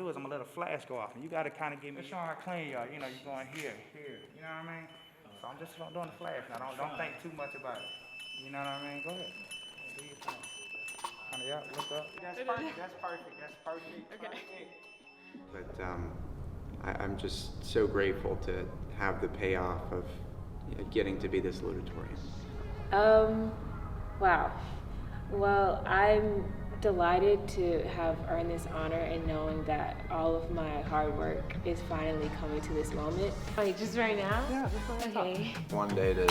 do is I'm gonna let a flash go off, and you gotta kind of give me, show how clean you are. You know, you're going here, you know what I mean? So I'm just doing the flash now. Don't think too much about it. You know what I mean? Go ahead. Do your thing. Honey, yeah, look up. That's perfect. That's perfect. That's perfect. Okay. But I'm just so grateful to have the payoff of getting to be this salutatorian. Wow. Well, I'm delighted to have earned this honor and knowing that all of my hard work is finally coming to this moment. Wait, just right now? Yeah, just right now. Okay. One day to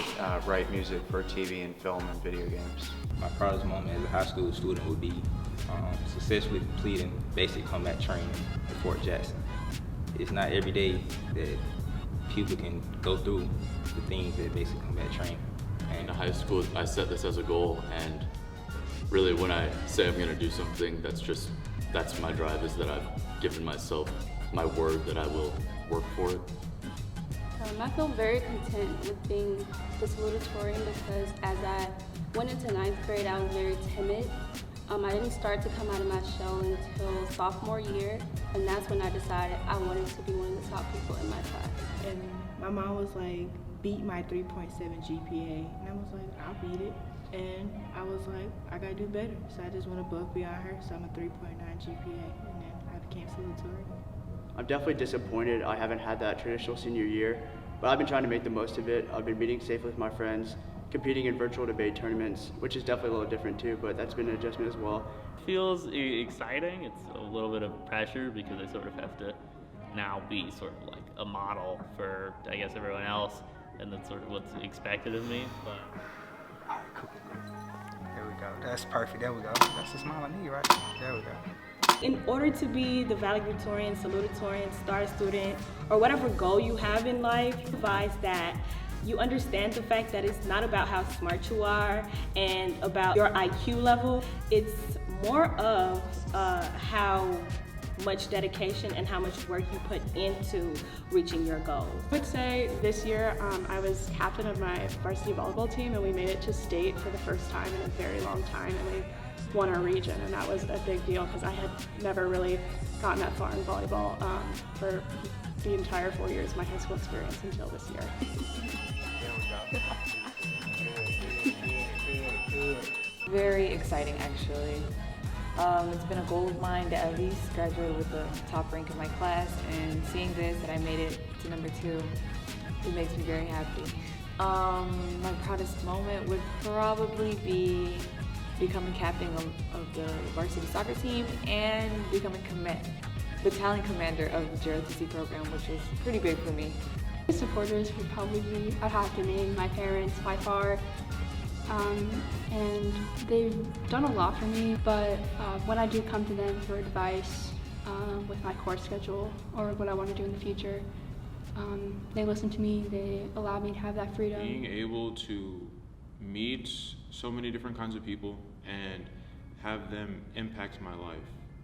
write music for TV and film and video games. My proudest moment as a high school student would be successfully completing basic combat training at Fort Jackson. It's not every day that people can go through the things that basic combat training. In high school, I set this as a goal, and really when I say I'm gonna do something, that's my drive, is that I've given myself my word that I will work for it. I feel very content with being the salutatorian because as I went into 9th grade, I was very timid. I didn't start to come out of my shell until sophomore year, and that's when I decided I wanted to be one of the top people in my class. And my mom was like, beat my 3.7 GPA, and I was like, I'll beat it. And I was like, I gotta do better. So I just went above beyond her, so I'm a 3.9 GPA, and then I became salutatorian. I'm definitely disappointed I haven't had that traditional senior year, but I've been trying to make the most of it. I've been meeting safely with my friends, competing in virtual debate tournaments, which is definitely a little different too, but that's been an adjustment as well. Feels exciting. It's a little bit of pressure because I sort of have to now be sort of like a model for, I guess, everyone else, and that's sort of what's expected of me. But All right, cool. There we go. That's perfect. There we go. That's a smile I need, right? There we go. In order to be the valedictorian, salutatorian, star student, or whatever goal you have in life, advise that you understand the fact that it's not about how smart you are and about your IQ level. It's more of how much dedication and how much work you put into reaching your goals. I would say this year I was captain of my varsity volleyball team, and we made it to state for the first time in a very long time, and we won our region, and that was a big deal because I had never really gotten that far in volleyball for the entire 4 years of my high school experience until this year. Very exciting, actually. It's been a goal of mine to at least graduate with the top rank in my class, and seeing this and I made it to number 2, it makes me very happy. My proudest moment would probably be becoming captain of the varsity soccer team and becoming battalion commander of the JROTC program, which is pretty big for me. Supporters would probably be, I'd have to name my parents by far. And they've done a lot for me, but when I do come to them for advice with my course schedule or what I want to do in the future, they listen to me, they allow me to have that freedom. Being able to meet so many different kinds of people and have them impact my life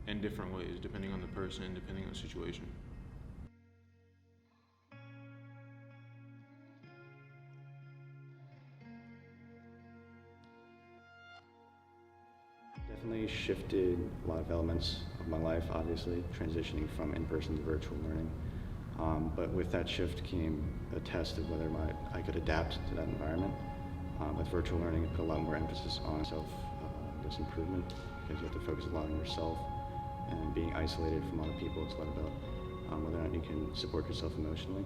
in different ways, depending on the person, depending on the situation. Definitely shifted a lot of elements of my life, obviously, transitioning from in-person to virtual learning. But with that shift came a test of whether I could adapt to that environment. With virtual learning, it put a lot more emphasis on self-improvement, because you have to focus a lot on yourself, and being isolated from a lot of people, it's a lot about whether or not you can support yourself emotionally.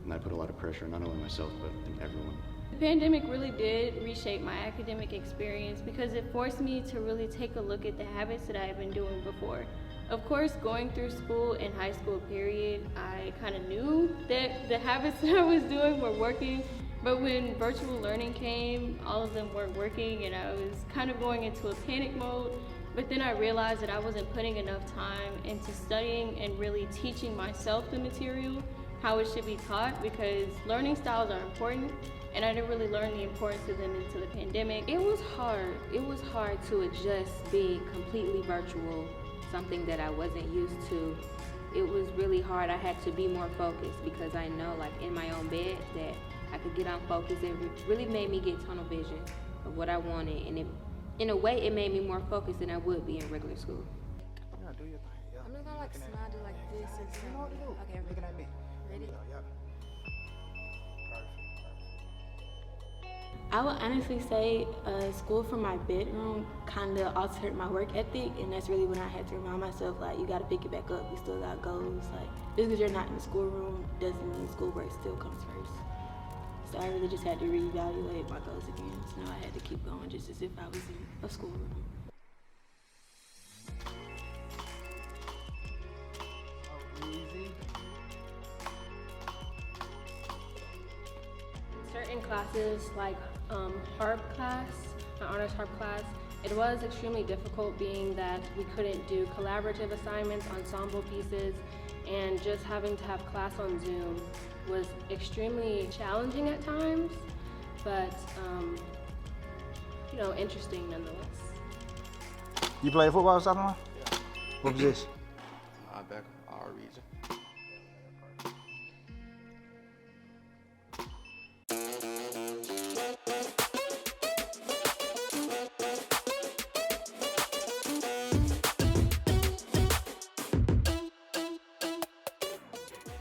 And I put a lot of pressure, not only myself, but I think everyone. The pandemic really did reshape my academic experience because it forced me to really take a look at the habits that I had been doing before. Of course, going through school and high school period, I kind of knew that the habits that I was doing were working, but when virtual learning came, all of them weren't working, and I was kind of going into a panic mode. But then I realized that I wasn't putting enough time into studying and really teaching myself the material, how it should be taught, because learning styles are important, and I didn't really learn the importance of them until the pandemic. It was hard. It was hard to adjust being completely virtual, something that I wasn't used to. It was really hard. I had to be more focused because I know, like in my own bed, that I could get unfocused. It really made me get tunnel vision of what I wanted, and in a way, it made me more focused than I would be in regular school. Yeah, do your thing. Yeah. I'm just gonna like smile, do like this or something. You know what to do. Okay, Making that big. ready? Yep. I would honestly say school from my bedroom kind of altered my work ethic, and that's really when I had to remind myself, like, you got to pick it back up. You still got goals. Like, just because you're not in the schoolroom doesn't mean schoolwork still comes first. So I really just had to reevaluate my goals again. So now I had to keep going just as if I was in a schoolroom. Certain classes, like harp class, my honors harp class, it was extremely difficult being that we couldn't do collaborative assignments, ensemble pieces, and just having to have class on Zoom was extremely challenging at times, but you know, interesting nonetheless. You play football or something? Yeah. What position? Back our region.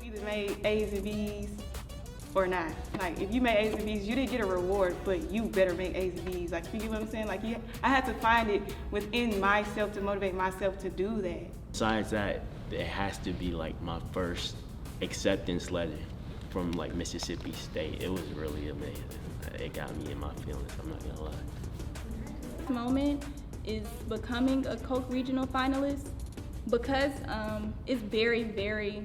Either made A's and B's or not. Like, if you made A's and B's, you didn't get a reward, but you better make A's and B's. Like, you get what I'm saying? Like, I had to find it within myself to motivate myself to do that. Besides that, it has to be like my first acceptance letter from like Mississippi State. It was really amazing. It got me in my feelings, I'm not gonna lie. This moment is becoming a Coke Regional finalist because it's very, very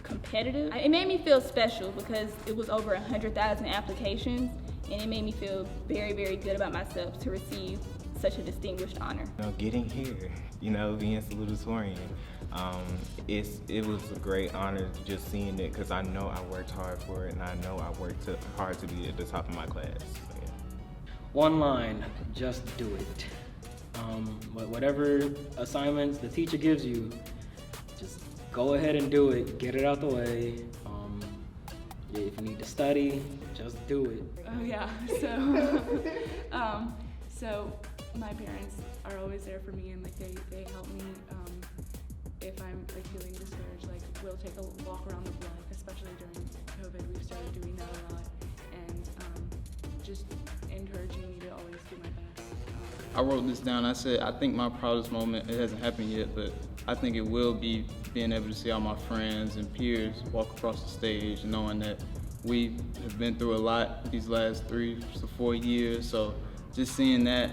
competitive. It made me feel special because it was over 100,000 applications, and it made me feel very, very good about myself to receive such a distinguished honor. You know, getting here, you know, being salutatorian, it was a great honor just seeing it because I know I worked hard for it, and I know I worked hard to be at the top of my class. So, yeah. One line, just do it. Whatever assignments the teacher gives you, just go ahead and do it, get it out the way. If you need to study, just do it. Oh yeah, so my parents are always there for me, and like they help me if I'm like feeling discouraged. Like, we'll take a walk around the block, especially during COVID. We've started doing that a lot, and just encouraging me to always do my best. I wrote this down. I said, I think my proudest moment, it hasn't happened yet, but I think it will be being able to see all my friends and peers walk across the stage, knowing that we have been through a lot these last 3 to 4 years. So just seeing that,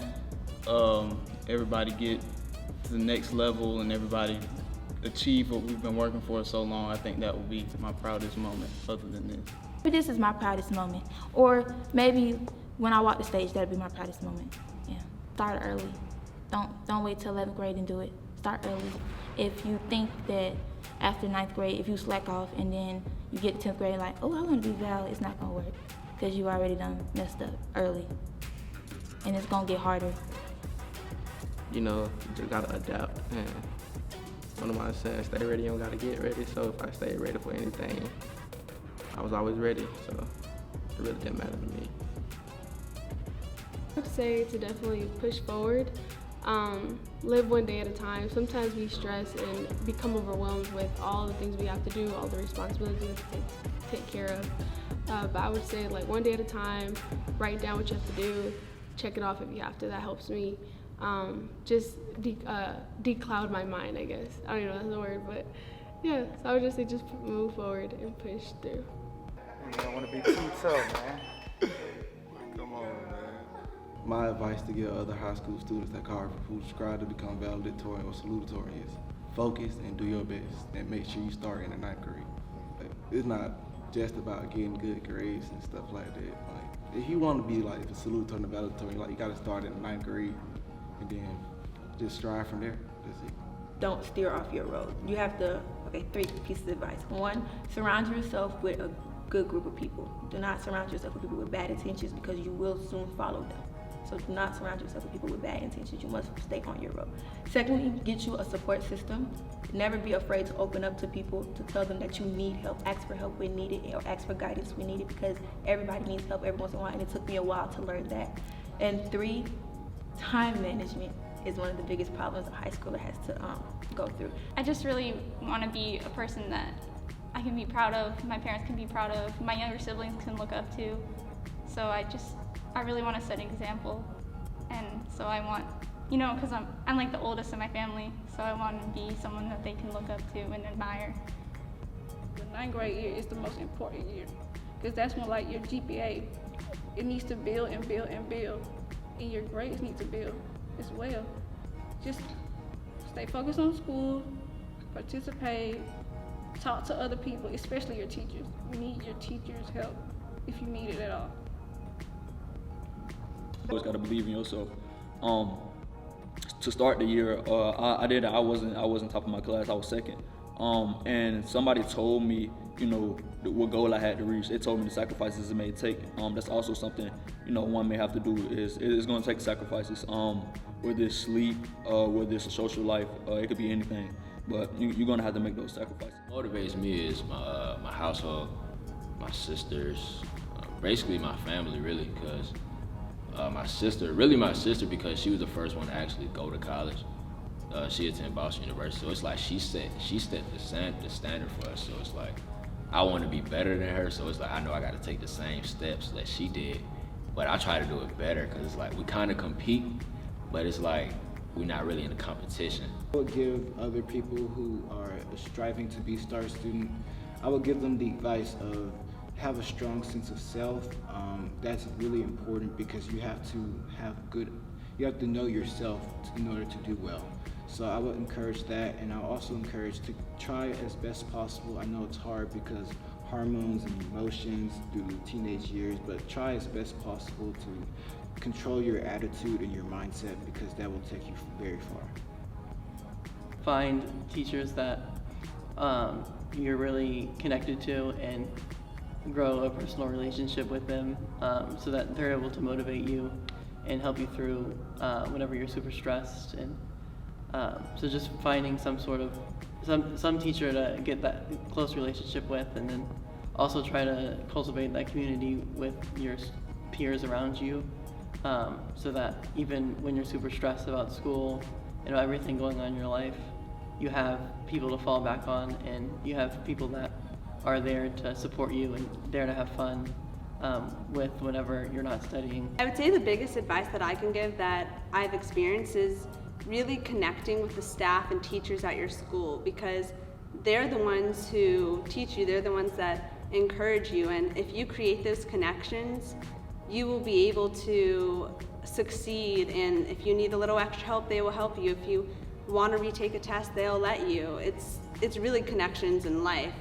everybody get to the next level and everybody achieve what we've been working for so long, I think that will be my proudest moment other than this. This is my proudest moment. Or maybe when I walk the stage, that'll be my proudest moment. Yeah. Start early. Don't wait till 11th grade and do it. Start early. If you think that after 9th grade, if you slack off and then you get to 10th grade like, oh, I want to be Val, it's not gonna work because you already done messed up early. And it's gonna get harder. You know, you just gotta adapt. And one of my saying, stay ready, you don't gotta get ready. So if I stayed ready for anything, I was always ready. So it really didn't matter to me. I would say to definitely push forward, live one day at a time. Sometimes we stress and become overwhelmed with all the things we have to do, all the responsibilities we have to take care of. But I would say, like, one day at a time, write down what you have to do, check it off if you have to. That helps me just decloud my mind, I guess. I don't even know if that's the word, but yeah. So I would just say just move forward and push through. You don't want to be too tough, man. Come on, man. My advice to give other high school students that who strive to become valedictorian or salutatorian is focus and do your best and make sure you start in the 9th grade. Like, it's not just about getting good grades and stuff like that. Like, if you want to be like a salutatorian or valedictorian, like, you got to start in the 9th grade and then just strive from there. That's it. Don't steer off your road. You have to, 3 pieces of advice. 1, surround yourself with a good group of people. Do not surround yourself with people with bad intentions because you will soon follow them. So do not surround yourself with people with bad intentions. You must stay on your road. Secondly, get you a support system. Never be afraid to open up to people, to tell them that you need help. Ask for help when needed or ask for guidance when needed because everybody needs help every once in a while, and it took me a while to learn that. And 3, time management is one of the biggest problems a high schooler has to go through. I just really want to be a person that I can be proud of, my parents can be proud of, my younger siblings can look up to. So I really want to set an example. And so I want, you know, because I'm like the oldest in my family, so I want to be someone that they can look up to and admire. The 9th grade year is the most important year, because that's when like your GPA, it needs to build and build and build, and your grades need to build as well. Just stay focused on school, participate, talk to other people, especially your teachers. You need your teachers' help if you need it at all. You always gotta believe in yourself. To start the year, I wasn't top of my class. I was second. And somebody told me, you know, what goal I had to reach. They told me the sacrifices it may take. That's also something, you know, one may have to do. It's going to take sacrifices. Whether it's sleep, whether it's a social life, it could be anything. But you're going to have to make those sacrifices. What motivates me is my household, my sisters, basically my family, really, because my sister, because she was the first one to actually go to college. She attended Boston University, so it's like she set the standard for us. So it's like I want to be better than her. So it's like I know I got to take the same steps that she did, but I try to do it better because it's like we kind of compete, but it's like we're not really in a competition. I would give other people who are striving to be STAR student, I would give them the advice of have a strong sense of self. That's really important because you have to know yourself in order to do well. So I would encourage that, and I'll also encourage to try as best possible. I know it's hard because hormones and emotions through teenage years, but try as best possible to control your attitude and your mindset because that will take you very far. Find teachers that you're really connected to and grow a personal relationship with them so that they're able to motivate you and help you through whenever you're super stressed. And so just finding some teacher to get that close relationship with, and then also try to cultivate that community with your peers around you so that even when you're super stressed about school and everything going on in your life, you have people to fall back on, and you have people that are there to support you and there to have fun with whenever you're not studying. I would say the biggest advice that I can give that I've experienced is really connecting with the staff and teachers at your school, because they're the ones who teach you, they're the ones that encourage you, and if you create those connections, you will be able to succeed, and if you need a little extra help, they will help you. If you want to retake a test, they'll let you. It's really connections in life.